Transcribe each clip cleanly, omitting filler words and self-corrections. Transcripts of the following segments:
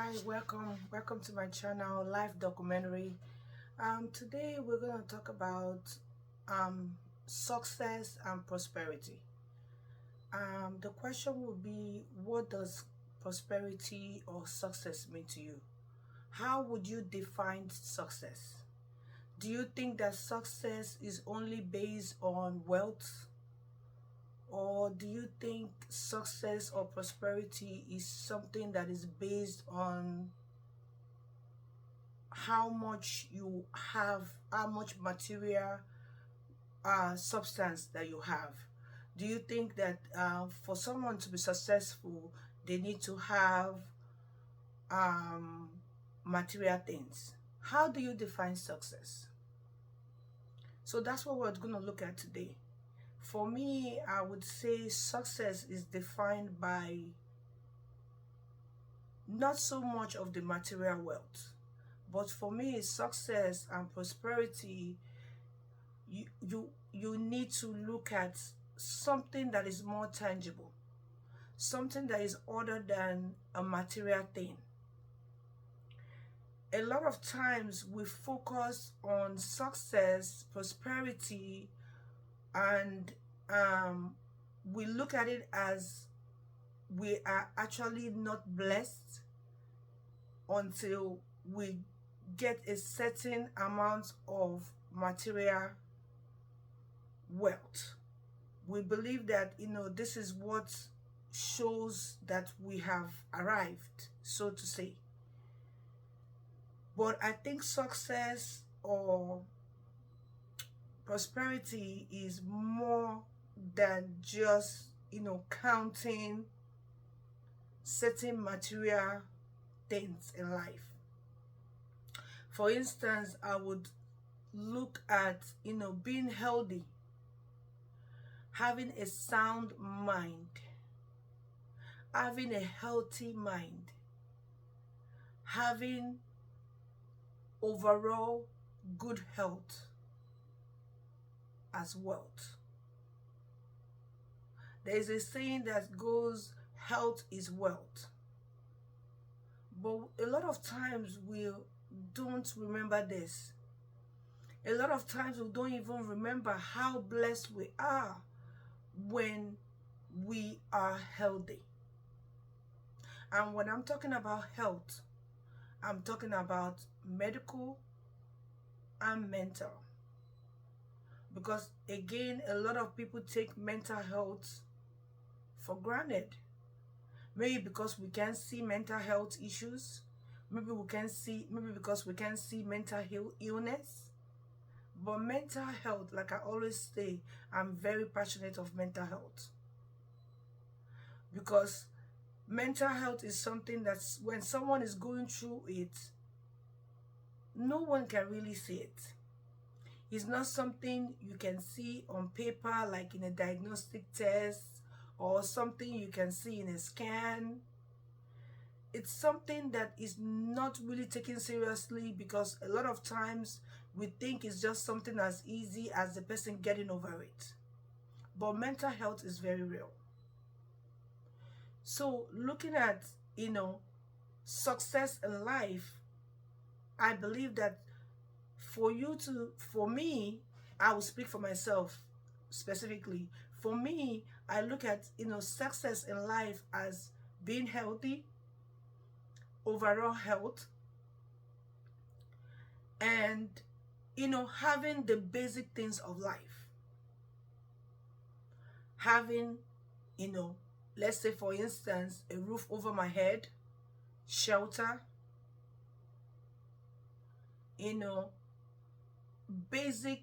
Hi, welcome to my channel, Life Documentary. Today we're going to talk about success and prosperity. The question will be, what does prosperity or success mean to you? How would you define success? Do you think that success is only based on wealth? Or do you think success or prosperity is something that is based on how much you have, how much material substance that you have? Do you think that for someone to be successful, they need to have um, material things? How do you define success? So that's what we're going to look at today. For me, I would say success is defined by not so much of the material wealth, but for me, success and prosperity, you need to look at something that is more tangible, something that is other than a material thing. A lot of times we focus on success, prosperity, and we look at it as we are actually not blessed until we get a certain amount of material wealth. We believe that, this is what shows that we have arrived, so to say. But I think success or prosperity is more than just, counting certain material things in life. For instance, I would look at, being healthy, having a sound mind, having a healthy mind, having overall good health as wealth. There is a saying that goes, health is wealth. But a lot of times we don't remember this. A lot of times we don't even remember how blessed we are when we are healthy. And when I'm talking about health, I'm talking about medical and mental. Because again, a lot of people take mental health for granted. Maybe because we can't see mental health issues. Maybe because we can't see mental illness. But mental health, like I always say, I'm very passionate of mental health. Because mental health is something that's, when someone is going through it, no one can really see it. It's not something you can see on paper, like in a diagnostic test, or something you can see in a scan. It's something that is not really taken seriously, because a lot of times we think it's just something as easy as the person getting over it. But mental health is very real. So looking at, success in life, I believe that for me, I will speak for myself specifically. For me, I look at, success in life as being healthy, overall health, and, having the basic things of life. Having, let's say for instance, a roof over my head, shelter, basic,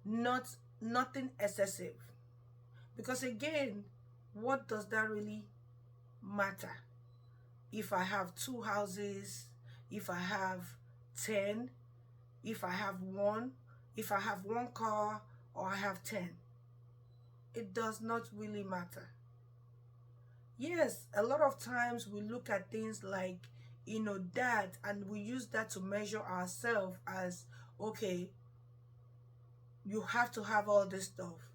not nothing excessive. Because again, what does that really matter if I have 2 houses, if I have 10, if I have one, if I have 1 car, or I have 10? It does not really matter. Yes, a lot of times we look at things like, that, and we use that to measure ourselves as, okay, you have to have all this stuff.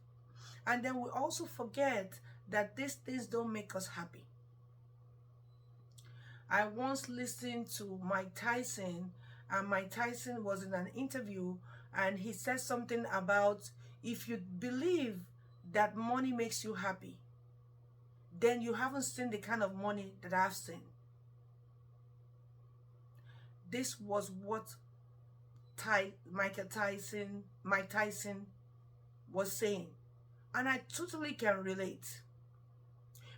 And then we also forget that these things don't make us happy. I once listened to Mike Tyson, and Mike Tyson was in an interview, and he said something about, if you believe that money makes you happy, then you haven't seen the kind of money that I've seen. This was what Mike Tyson was saying. And I totally can relate.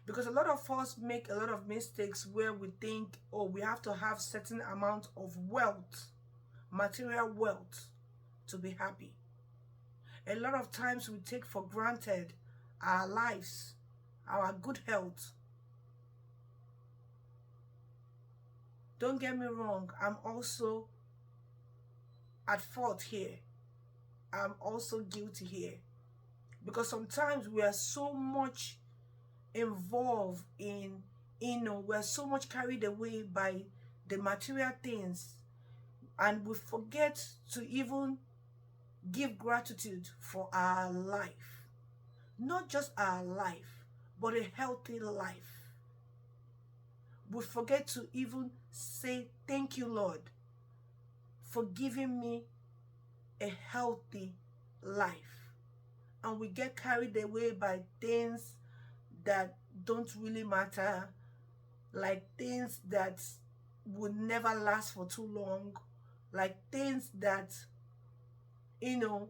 Because a lot of us make a lot of mistakes where we think, oh, we have to have certain amount of wealth, material wealth, to be happy. A lot of times we take for granted our lives, our good health. Don't get me wrong, I'm also at fault here. I'm also guilty here. Because sometimes we are so much involved in, we're so much carried away by the material things, and we forget to even give gratitude for our life. Not just our life, but a healthy life. We forget to even say, thank you, Lord, for giving me a healthy life. And we get carried away by things that don't really matter, like things that would never last for too long, like things that, and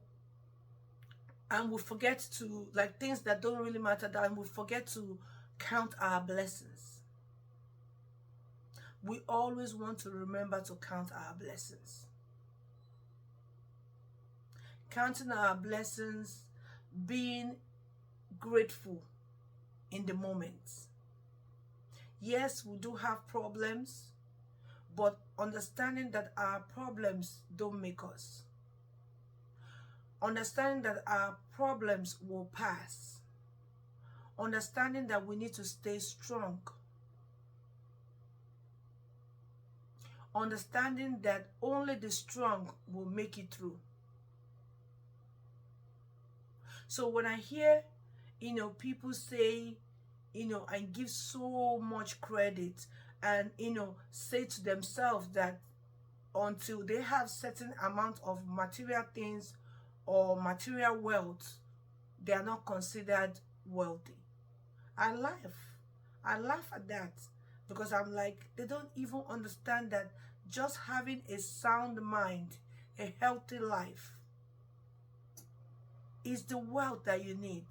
we forget to, like things that don't really matter, and we forget to count our blessings. We always want to remember to count our blessings. Counting our blessings, being grateful in the moment. Yes, we do have problems, but understanding that our problems don't make us. Understanding that our problems will pass. Understanding that we need to stay strong. Understanding that only the strong will make it through. So when I hear, people say, and give so much credit, and, say to themselves that until they have certain amount of material things or material wealth, they are not considered wealthy. I laugh at that, because I'm like, they don't even understand that just having a sound mind, a healthy life, is the wealth that you need.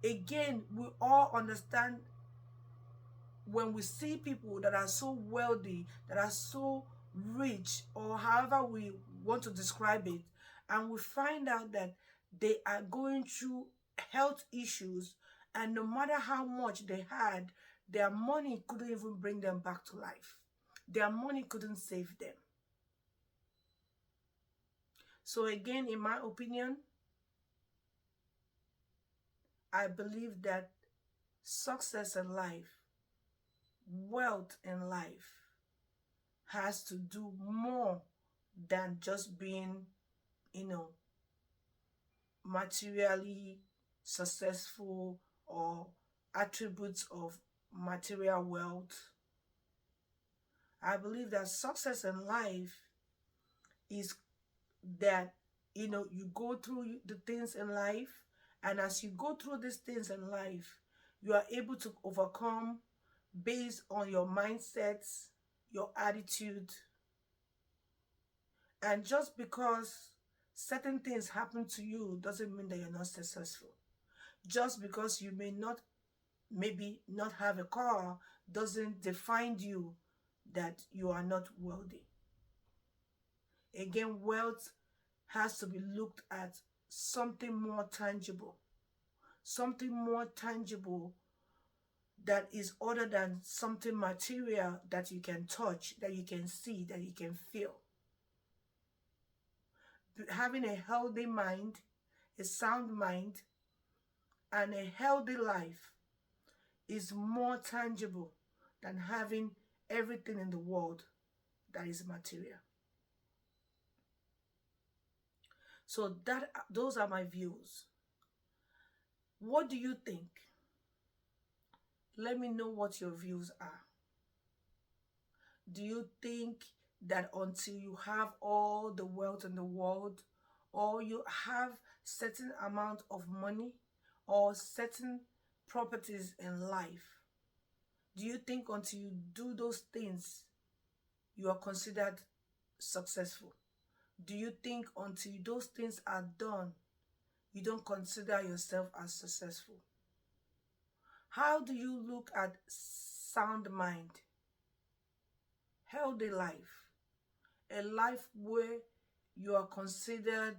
Again, we all understand when we see people that are so wealthy, that are so rich, or however we want to describe it, and we find out that they are going through health issues, and no matter how much they had, their money couldn't even bring them back to life. Their money couldn't save them. So again, in my opinion, I believe that success in life, wealth in life, has to do more than just being, materially successful or attributes of material wealth. I believe that success in life is that, you go through the things in life, and as you go through these things in life, you are able to overcome based on your mindsets, your attitude. And just because certain things happen to you doesn't mean that you're not successful. Just because you may not, maybe not have a car, doesn't define you that you are not wealthy. Again, wealth has to be looked at something more tangible. Something more tangible that is other than something material that you can touch, that you can see, that you can feel. Having a healthy mind, a sound mind, and a healthy life is more tangible than having everything in the world that is material. So those are my views. What do you think? Let me know what your views are. Do you think that until you have all the wealth in the world, or you have certain amount of money or certain properties in life, do you think until you do those things you are considered successful? Do you think until those things are done you don't consider yourself as successful? How do you look at sound mind, healthy life, a life where you are considered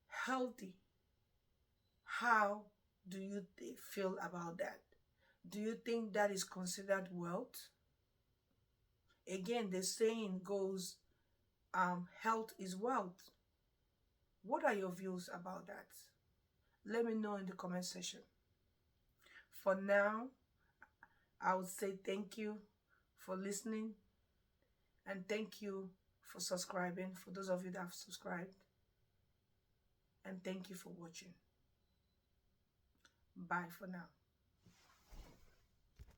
healthy? How do you feel about that? Do you think that is considered wealth? Again, the saying goes, health is wealth. What are your views about that? Let me know in the comment section. For now, I would say thank you for listening, and thank you for subscribing, for those of you that have subscribed, and thank you for watching. Bye for now.